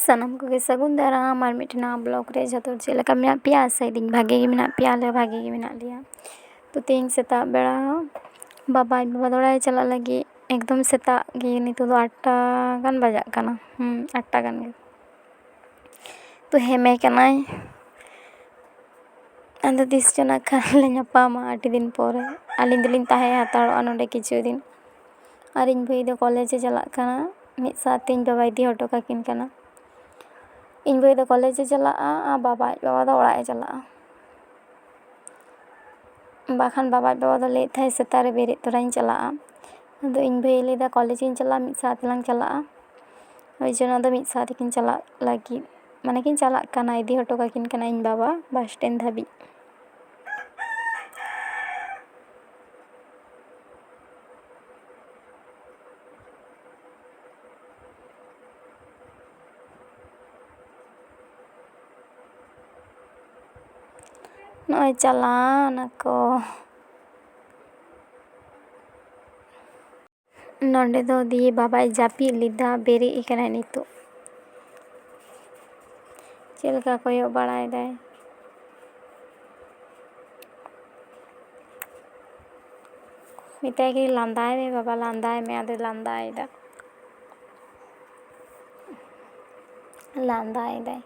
ᱥᱟᱱᱟᱢ ᱠᱚᱜᱮ ᱥᱟᱹᱜᱩᱱ ᱫᱟᱨᱟᱢ ᱟᱨ ᱢᱤᱫᱴᱮᱱ ᱱᱟᱣᱟ ᱵᱞᱚᱜ ᱨᱮ ᱡᱷᱚᱛᱚ ᱦᱚᱲ ᱪᱮᱫ ᱞᱮᱠᱟ ᱢᱮᱱᱟᱜ ᱯᱮᱭᱟ ᱟᱥᱟᱭᱫᱟᱹᱧ ᱵᱷᱟᱜᱮ ᱜᱮ ᱢᱮᱱᱟᱜ ᱯᱮᱭᱟ, ᱟᱞᱮ ᱵᱷᱟᱜᱮ ᱜᱮ ᱢᱮᱱᱟᱜ ᱞᱮᱭᱟ। ᱛᱚ ᱛᱮᱦᱮᱧ ᱥᱮᱛᱟᱜ ᱵᱮᱲᱟ ᱵᱟᱵᱟ ᱫᱚ ᱚᱲᱟᱜ ᱮ ᱪᱟᱞᱟᱜ ᱞᱟᱹᱜᱤᱫ ᱮᱠᱫᱚᱢ ᱥᱮᱛᱟᱜ ᱜᱮ, ᱱᱤᱛᱚᱜ ᱫᱚ 8টা ᱜᱟᱱ ᱵᱟᱡᱟᱜ ᱠᱟᱱᱟ, 8টা ᱜᱟᱱ ᱜᱮ। ᱛᱚ ᱦᱮᱢᱮ ᱠᱟᱱᱟᱭ, ᱟᱫᱚ ᱛᱤᱥ ᱪᱚ ᱱᱟᱜ ᱠᱷᱟᱱ ᱞᱮ ᱧᱟᱯᱟᱢᱟ ᱟᱹᱰᱤ ᱫᱤᱱ ᱯᱚᱨᱮ। ᱟᱹᱞᱤᱧ ᱫᱚᱞᱤᱧ ᱛᱟᱦᱮᱸ ᱦᱟᱛᱟᱲᱚᱜᱼᱟ ᱱᱚᱰᱮ ᱠᱤᱪᱷᱩ ᱫᱤᱱ, ᱟᱨ ᱤᱧ ᱵᱷᱟᱹᱭ ᱫᱚ ᱠᱚᱞᱮᱡᱽ ᱮ ᱪᱟᱞᱟᱜ ᱠᱟᱱᱟ, ᱢᱤᱫ ᱥᱟᱶᱛᱮ ᱤᱧ ᱵᱟᱵᱟᱭ ᱤᱫᱤ ᱦᱚᱴᱚ ᱠᱟᱠᱤᱱ ᱠᱟᱱᱟ। ᱤᱧ ᱵᱷᱟᱹᱭ ᱫᱚ ᱠᱚᱞᱮᱡᱽ ᱮ ᱪᱟᱞᱟᱜᱼᱟ ᱟᱨ ᱟᱡ ᱵᱟᱵᱟ ᱫᱚ ᱚᱲᱟᱜ ᱮ ᱪᱟᱞᱟᱜᱼᱟ। ᱵᱟᱠᱷᱟᱱ ᱟᱡ ᱵᱟᱵᱟ ᱫᱚ ᱞᱟᱹᱭᱮᱫ ᱛᱟᱦᱮᱸᱫ ᱥᱮᱛᱟᱜ ᱨᱮ ᱵᱮᱨᱮᱫ ᱛᱚᱨᱟᱧ ᱪᱟᱞᱟᱜᱼᱟ, ᱟᱫᱚ ᱤᱧ ᱵᱷᱟᱹᱭ ᱞᱟᱹᱭᱫᱟ ᱠᱚᱞᱮᱡᱽ ᱤᱧ ᱪᱟᱞᱟᱜᱼᱟ, ᱢᱤᱫ ᱥᱟᱶ ᱛᱮᱞᱟᱝ ᱪᱟᱞᱟᱜᱼᱟ। ওই জন্য ᱟᱫᱚ ᱢᱤᱫ ᱥᱟᱶ ᱛᱮᱠᱤᱱ ᱪᱟᱞᱟᱜ ᱞᱟᱹᱜᱤᱫ, ᱢᱟᱱᱮ ᱠᱤᱱ ᱪᱟᱞᱟᱜ ᱠᱟᱱᱟ, ᱤᱫᱤ ᱦᱚᱴᱚ ᱠᱟᱠᱤᱱ ᱠᱟᱱᱟ ᱤᱧ ᱵᱟᱵᱟ ᱵᱟᱥ ᱥᱴᱮᱱᱰ ᱫᱷᱟᱹᱵᱤᱡ। ᱱᱚᱜᱼᱚᱭ ᱪᱟᱞᱟᱣ ᱱᱟᱠᱚ। ᱱᱚᱰᱮ ᱫᱚ ᱫᱤᱭᱮ ᱵᱟᱵᱟᱭ ᱡᱟᱹᱯᱤᱫ ᱞᱮᱫᱟ, ᱵᱮᱨᱮᱫ ᱟᱠᱟᱱᱟᱭ ᱱᱤᱛᱚᱜ। ᱪᱮᱫ ᱞᱮᱠᱟ ᱠᱚᱭᱚᱜ ᱵᱟᱲᱟᱭᱮᱫᱟᱭ। ᱢᱮᱛᱟᱭ ᱠᱟᱹᱱᱟᱹᱧ ᱞᱟᱸᱫᱟᱭ ᱢᱮ ᱵᱟᱵᱟ, ᱞᱟᱸᱫᱟᱭ ᱢᱮ, ᱟᱫᱚᱭ ᱞᱟᱸᱫᱟᱭᱮᱫᱟ। ᱞᱟᱸᱫᱟᱭᱮᱫᱟᱭ,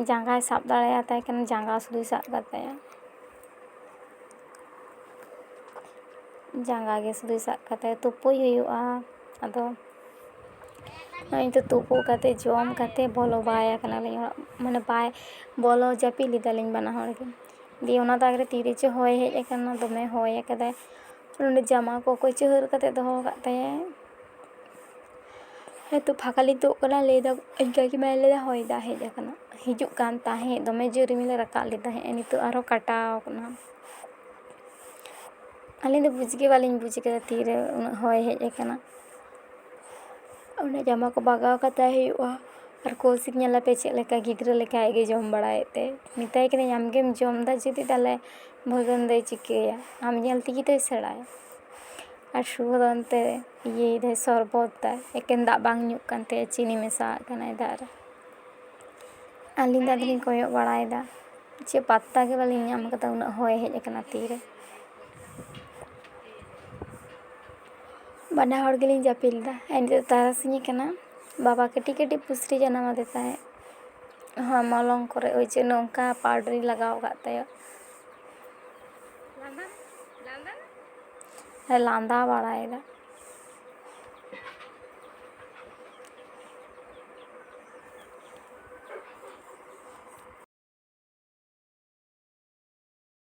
ᱡᱟᱸᱜᱟᱭ ᱥᱟᱵ ᱫᱟᱲᱮᱭᱟᱛᱟᱭ ᱠᱟᱱᱟ, ᱡᱟᱸᱜᱟ ᱥᱩᱫᱩᱭ ᱥᱟᱵ ᱠᱟᱛᱟᱭᱟ। ᱡᱟᱸᱜᱟ ᱜᱮ ᱥᱩᱫᱩᱭ ᱥᱟᱵ ᱠᱟᱛᱟᱭᱟ, ᱛᱩᱯᱩᱭ ᱦᱩᱭᱩᱜᱼᱟ। ᱟᱫᱚ ᱱᱚᱜᱼᱚᱭ ᱱᱤᱛᱚᱜ ᱛᱩᱯᱩ ᱠᱟᱛᱮ ᱡᱚᱢ ᱠᱟᱛᱮ ᱵᱚᱞᱚ ᱵᱟᱭ ᱟᱠᱟᱱᱟᱞᱤᱧ ᱚᱲᱟᱜ, ᱢᱟᱱᱮ ᱵᱚᱞᱚ ᱡᱟᱹᱯᱤᱫ ᱞᱮᱫᱟᱞᱤᱧ ᱵᱟᱱᱟ ᱦᱚᱲ ᱜᱮ। ᱫᱤᱭᱮ ᱚᱱᱟ ᱫᱟᱜ ᱨᱮ ᱛᱤᱨᱮ ᱪᱚ ᱦᱚᱭ ᱦᱮᱡ ᱟᱠᱟᱱᱟ, ᱫᱚᱢᱮ ᱦᱚᱭ ᱟᱠᱟᱫᱟᱭ। ᱱᱚᱰᱮ ᱡᱟᱢᱟ ᱠᱚ ᱚᱠᱚᱭ ᱪᱚ ᱦᱟᱹᱨ ᱠᱟᱛᱮ ᱫᱚᱦᱚ ᱟᱠᱟᱫ ᱛᱟᱭᱟᱭ। ᱦᱮᱸᱛᱚ ᱯᱷᱟᱸᱠᱟ ᱞᱤᱧ ᱛᱩᱫ ᱠᱟᱱᱟ, ᱞᱟᱹᱭᱫᱟ ᱤᱧ ᱠᱟᱠᱤᱢᱟᱭ ᱞᱟᱹᱭᱫᱟ ᱦᱚᱭ ᱫᱟᱜ ᱦᱮᱡ ᱟᱠᱟᱱᱟ, ᱦᱤᱡᱩᱜ ᱠᱟᱱ ᱛᱟᱦᱮᱸᱫ ᱫᱚᱢᱮ ᱡᱳᱨ ᱨᱤᱢᱤᱞᱮ ᱨᱟᱠᱟᱵ ᱞᱮᱫ ᱛᱟᱦᱮᱸᱫ, ᱱᱤᱛᱚᱜ ᱟᱨᱦᱚᱸ ᱠᱟᱴᱟᱣ ᱟᱠᱟᱱᱟ। ᱟᱹᱞᱤᱧ ᱫᱚ ᱵᱩᱡᱽ ᱜᱮ ᱵᱟᱹᱞᱤᱧ ᱵᱩᱡᱽ ᱠᱟᱫᱟ ᱛᱤᱨᱮ ᱩᱱᱟᱹᱜ ᱦᱚᱭ ᱦᱮᱡ ᱟᱠᱟᱱᱟ। ᱚᱸᱰᱮ ᱡᱟᱢᱟ ᱠᱚ ᱵᱟᱜᱟᱣ ᱠᱟᱛᱟᱭ ᱦᱩᱭᱩᱜᱼᱟ। ᱟᱨ ᱠᱳᱥᱤᱠ ᱧᱮᱞᱮᱯᱮ ᱪᱮᱫ ᱞᱮᱠᱟ ᱜᱤᱫᱽᱨᱟᱹ ᱞᱮᱠᱟ ᱟᱡ ᱜᱮ ᱡᱚᱢ ᱵᱟᱲᱟᱭᱮᱫ ᱛᱮ, ᱢᱮᱛᱟᱭ ᱠᱟᱹᱱᱟᱹᱧ ᱟᱢᱜᱮᱢ ᱡᱚᱢᱫᱟ ᱡᱩᱫᱤ ᱛᱟᱦᱞᱮ ᱵᱷᱟᱹᱜᱟᱹᱱ ᱫᱚᱭ ᱪᱤᱠᱟᱹᱭᱟ, ᱟᱢ ᱧᱮᱞ ᱛᱮᱜᱮ ᱛᱚᱭ ᱥᱮᱬᱟᱭᱟ। ᱟᱨ ᱥᱩᱵᱷ ᱫᱚ ᱚᱱᱛᱮ ᱤᱭᱟᱹᱭᱫᱟᱭ, ᱥᱚᱨᱵᱚᱛ ᱫᱟᱭ, ᱮᱠᱮᱱ ᱫᱟᱜ ᱵᱟᱝ ᱧᱩᱜ ᱠᱟᱱ ᱛᱟᱭᱟ, ᱪᱤᱱᱤ ᱢᱮᱥᱟᱣᱟᱜ ᱠᱟᱱᱟᱭ ᱫᱟᱜ ᱨᱮ। ᱟᱹᱞᱤᱧ ᱫᱚ ᱟᱫᱚᱞᱤᱧ ᱠᱚᱭᱚᱜ ᱵᱟᱲᱟᱭᱮᱫᱟ, ᱪᱮᱫ ᱯᱟত্তা ᱜᱮ ᱵᱟᱹᱞᱤᱧ ᱧᱟᱢ ᱠᱟᱫᱟ, ᱩᱱᱟᱹᱜ ᱦᱚᱭ ᱦᱮᱡ ᱟᱠᱟᱱᱟ ᱛᱤᱨᱮ। ᱵᱟᱱᱟ ᱦᱚᱲ ᱜᱮᱞᱤᱧ ᱡᱟᱹᱯᱤᱫ ᱞᱮᱫᱟ। ᱱᱤᱛᱚᱜ ᱛᱟᱨᱟᱥᱤᱧ ᱟᱠᱟᱱᱟ, ᱵᱟᱵᱟ ᱠᱟᱹᱴᱤᱡ ᱠᱟᱹᱴᱤᱡ ᱯᱩᱥᱨᱤ ᱡᱟᱱᱟᱢ ᱟᱫᱮ ᱛᱟᱦᱮᱸᱫ, ᱢᱚᱞᱚᱝ ᱠᱚᱨᱮ, ওই জন্য ᱚᱱᱠᱟ ᱯᱟᱣᱰᱟᱨᱤᱧ ᱞᱟᱜᱟᱣ ᱟᱠᱟᱫ ᱛᱟᱭᱟ। ᱞᱟᱸᱫᱟ ᱵᱟᱲᱟᱭᱮᱫᱟ।